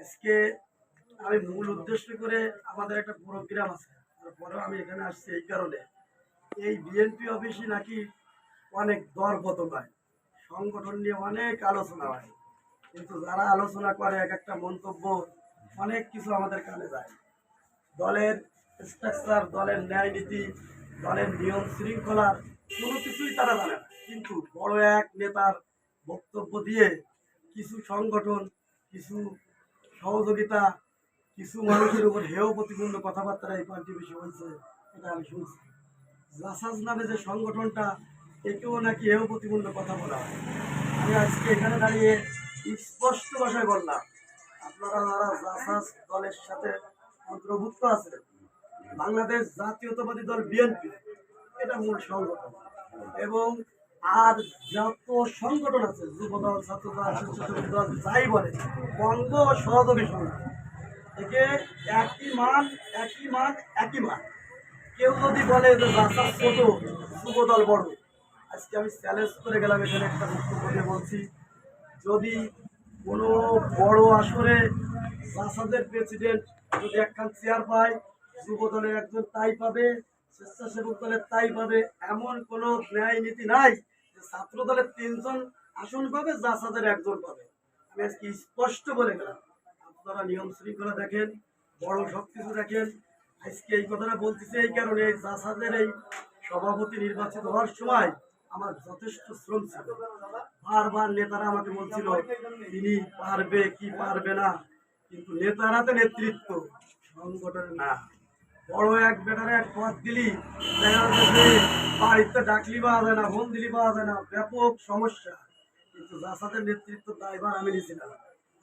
আজকে আমি মূল উদ্দেশ্য করে আমাদের একটা প্রোগ্রাম আছে, তারপরেও আমি এখানে আসছি এই কারণে। এই বিএনপি অফিসে নাকি অনেক দরপতন হয়, সংগঠন নিয়ে অনেক আলোচনা হয়, কিন্তু যারা আলোচনা করে এক একটা মন্তব্য অনেক কিছু আমাদের কানে যায়। দলের স্ট্রাকচার, দলের ন্যায় নীতি, দলের নিয়ম শৃঙ্খলা কোনো কিছুই তারা জানে না, কিন্তু বড় এক নেতার বক্তব্য দিয়ে কিছু সংগঠন, কিছু সহযোগিতা, কিছু মানুষের উপর হেয় প্রতিপন্ন কথাবার্তা এই পার্টি বিষয় হয়েছে, এটা আমি শুনছি। জাসাজ নামে যে সংগঠনটা, একেও নাকি হেয় প্রতিপন্ন কথা বলা হয়। আমি আজকে এখানে দাঁড়িয়ে স্পষ্ট ভাষায় বললাম, আপনারা যারা জাসাজ দলের সাথে অন্তর্ভুক্ত আছে, বাংলাদেশ জাতীয়তাবাদী দল বিএনপি এটা মূল সংগঠন, এবং আর যত সংগঠন আছে, যুব দল, ছাত্র দল, স্বেচ্ছাসেবী দল, যাই বলে, বঙ্গ সহযোগী সংগঠন থেকে একই মান, একই মান, একই মান। কেউ যদি বলে যে জাসাজ ছোট, যুব দল বড়, আজকে আমি চ্যালেঞ্জ করে গেলাম, এখানে একটা বক্তব্য দিয়ে বলছি, যদি কোনো বড় আসরে জাসাদের প্রেসিডেন্ট যদি একখান চেয়ার পায়, যুব দলের একজন তাই পাবে, স্বেচ্ছাসেবক দলের তাই পাবে, এমন কোনো ন্যায় নীতি নাই যে ছাত্র দলের 3জন আসন পাবে, জাসাদের একজন পাবে। আমি আজকে স্পষ্ট বলে গেলাম, আপনারা নিয়ম শৃঙ্খলা দেখেন, বড় সব কিছু দেখেন। আজকে এই কথাটা বলতেছে এই কারণে, এই জাসাদের এই সভাপতি নির্বাচিত হওয়ার সময় আমার যথেষ্ট শ্রম ছিল। বারবার নেতারা আমাকে বলছিল তিনি পারবে কি পারবে না, কিন্তু নেতারা তো নেতৃত্ব, সংগঠনের না। বড় এক বেটারে এক পথ দিলি, দেখা যাচ্ছে যে বাড়িতে ডাকলি পাওয়া যায় না, ফোন দিলি পাওয়া যায় না, ব্যাপক সমস্যা। কিন্তু জাসাদের নেতৃত্ব দায়ভার আমি নিয়েছিলাম।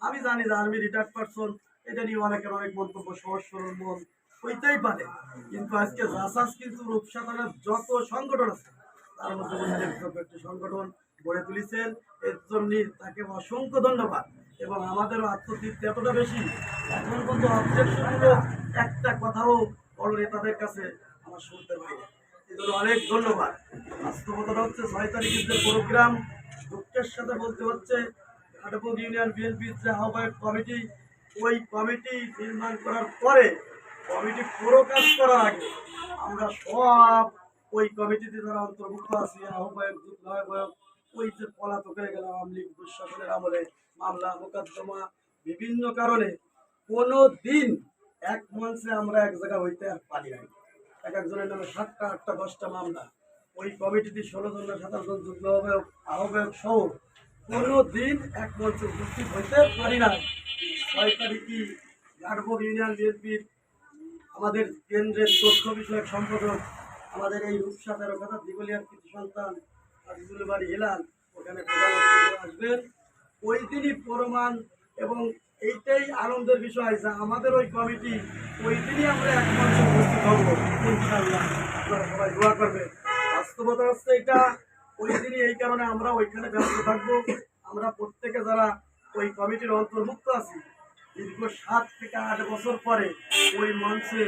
আমি জানি যে আর্মি রিটায়ার্ড পারসন, এটা নিয়ে অনেকের অনেক মন্তব্য, সহজ সরল মন হইতেই পারে, কিন্তু আজকে জাসাস কিন্তু রূপসা থানার যত সংগঠন আছে তার মধ্যে উল্লেখযোগ্য একটি সংগঠন গড়ে তুলেছেন। এর জন্য তাকে অসংখ্য ধন্যবাদ, এবং আমাদেরও আত্মতৃপ্তি এতটা বেশি, এখন পর্যন্ত অবজেকশনমূলক একটা কথাও বড় নেতাদের কাছে আমার শুনতে পাই না। এই জন্য অনেক ধন্যবাদ। বাস্তবতাটা হচ্ছে 6 তারিখের যে প্রোগ্রাম, দুঃখের সাথে বলতে হচ্ছে ঘাটপুর ইউনিয়ন বিএনপির যে আহ্বায়ক কমিটি, ওই কমিটি নির্মাণ করার পরে, কমিটি পুরো কাজ করার আগে আমরা সব ওই কমিটিতে যারা অন্তর্ভুক্ত আছি, আহ্বায়ক, যুগ্ম আহ্বায়ক, ওই যে পলাতক হয়ে গেল আওয়ামী লীগ দুঃশাসনের আমলে, মামলা মোকদ্দমা বিভিন্ন কারণে কোনো দিন এক মঞ্চে আমরা এক জায়গা হইতে আর পারি নাই। এক একজনের নামে 7টা 8টা 10টা মামলা। ওই কমিটিতে 16 জন না 27 জন যুগ্ম আহ্বায়ক, আহ্বায়ক সহ কোনো দিন এক মঞ্চে উপস্থিত হইতে পারি নাই। 6 তারিখই ঘাটপুর ইউনিয়ন বিএনপির আমাদের কেন্দ্রের তথ্য বিষয়ক সম্পাদক, আমাদের এই রূপসা 13 কথা দিগলিয়ার কৃতি সন্তান আজিজুল বাড়ি হেলাল ওখানে প্রধান অতিথি আসবেন। ওই দিনই প্রমাণ, এবং এইটাই আনন্দের বিষয় যে আমাদের ওই কমিটি ওই দিনই আমরা এক মঞ্চে উপস্থিত হব ইনশাআল্লাহ। আপনারা সবাই দোয়া করবেন। বাস্তবতা হচ্ছে এটা, ওই দিনই এই কারণে আমরা ওইখানে ব্যস্ত থাকবো। আমরা প্রত্যেকে যারা ওই কমিটির অন্তর্ভুক্ত আছি, দীর্ঘ 7 থেকে 8 বছর পরে ওই মঞ্চে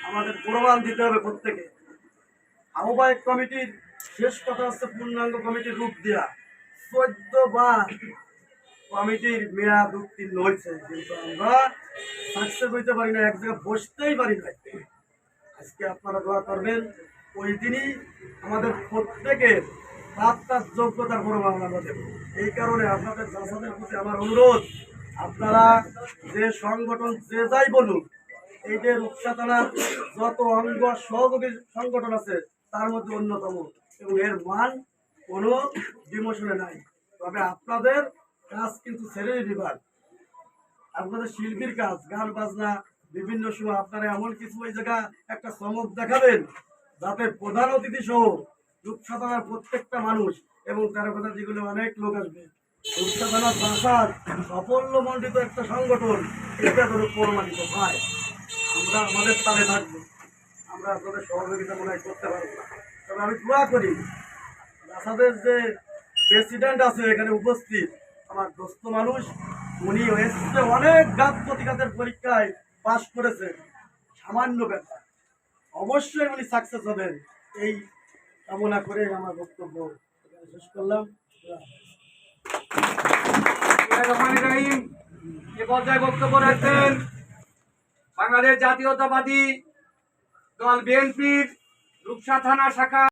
আমাদের প্রমাণ দিতে হবে প্রত্যেকে। আহ্বায়ক কমিটির শেষ কথা হচ্ছে পূর্ণাঙ্গ কমিটির রূপ দেওয়া। 14 বার কমিটির মেয়াদ উত্তীর্ণ হয়েছে, কিন্তু আমরা সাকসেস হইতে পারি না, এক জায়গায় বসতেই পারি না। আজকে আপনারা দোয়া করবেন, ওই দিনই আমাদের প্রত্যেকের প্রাপ্তার যোগ্যতার প্রমাণ আমরা দেব। এই কারণে আপনাদের জাসাদের প্রতি আমার অনুরোধ, আপনারা যে সংগঠন যে যাই বলুন, এই যে রূপসা থানার যত অঙ্গ সহযোগী সংগঠন আছে তার মধ্যে অন্যতম, এবং এর মান কোনো ডিমোশনে নাই। তবে আপনাদের কাজ কিন্তু ছেড়ে বিভাগ, আপনাদের শিল্পীর কাজ, গান বাজনা, বিভিন্ন সময় আপনারা এমন কিছু ওই জায়গা একটা চমক দেখাবেন যাতে প্রধান অতিথি সহ রূপসা থানার প্রত্যেকটা মানুষ, এবং তার কথা যেগুলো অনেক লোক আসবে, রূপসা থানার ভাষার সাফল্যমণ্ডিত একটা সংগঠন, এটা ধরো প্রমাণিত হয়। আমরা আমাদের তালে থাকবো, আমরা আপনাদের সহযোগিতা মনে হয় করতে পারবো না, তবে আমি দোয়া করি রাসাদের যে প্রেসিডেন্ট আছে এখানে উপস্থিত, আমার দোস্ত মানুষ, উনি এসে অনেক ঘাত প্রতিঘাতের পরীক্ষায় পাশ করেছেন, সামান্য ব্যাপার, অবশ্যই উনি সাকসেস হবেন, এই কামনা করে আমার বক্তব্য শেষ করলাম। পর্যায়ে বক্তব্য রাখবেন বাংলাদেশ জাতীয়তাবাদী দল বিএনপির রূপসা থানা শাখা